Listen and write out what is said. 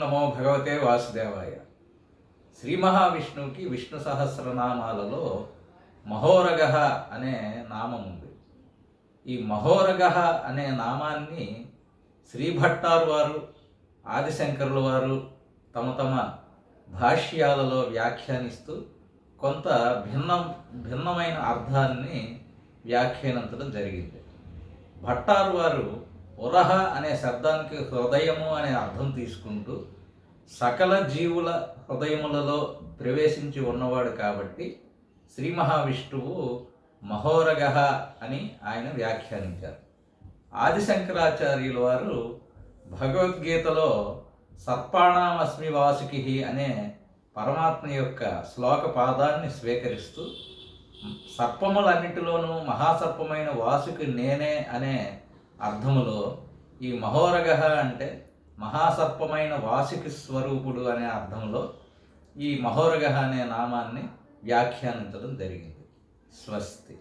నమో భగవతే వాసుదేవాయ. శ్రీ మహావిష్ణువుకి విష్ణు సహస్రనామాలలో మహోరగః అనే నామం ఉంది. ఈ మహోరగః అనే నామాన్ని శ్రీభట్టారు వారు, ఆదిశంకరుల వారు తమ తమ భాష్యాలలో వ్యాఖ్యానిస్తూ కొంత భిన్నమైన అర్థాన్ని వ్యాఖ్యానించడం జరిగింది. భట్టారు వారు ఉరహ అనే శబ్దానికి హృదయము అనే అర్థం తీసుకుంటూ సకల జీవుల హృదయములలో ప్రవేశించి ఉన్నవాడు కాబట్టి శ్రీ మహావిష్ణువు మహోరగః అని ఆయన వ్యాఖ్యానించారు. ఆదిశంకరాచార్యుల వారు భగవద్గీతలో సర్పాణామస్మి వాసుకి అనే పరమాత్మ యొక్క శ్లోక పాదాన్ని స్వీకరిస్తూ సర్పములన్నిటిలోనూ మహాసర్పమైన వాసుకి నేనే అనే అర్థములో ఈ మహోరగః అంటే మహాసర్పమైన వాసుకి స్వరూపుడు అనే అర్థంలో ఈ మహోరగః అనే నామాన్ని వ్యాఖ్యానించడం జరిగింది. స్వస్తి.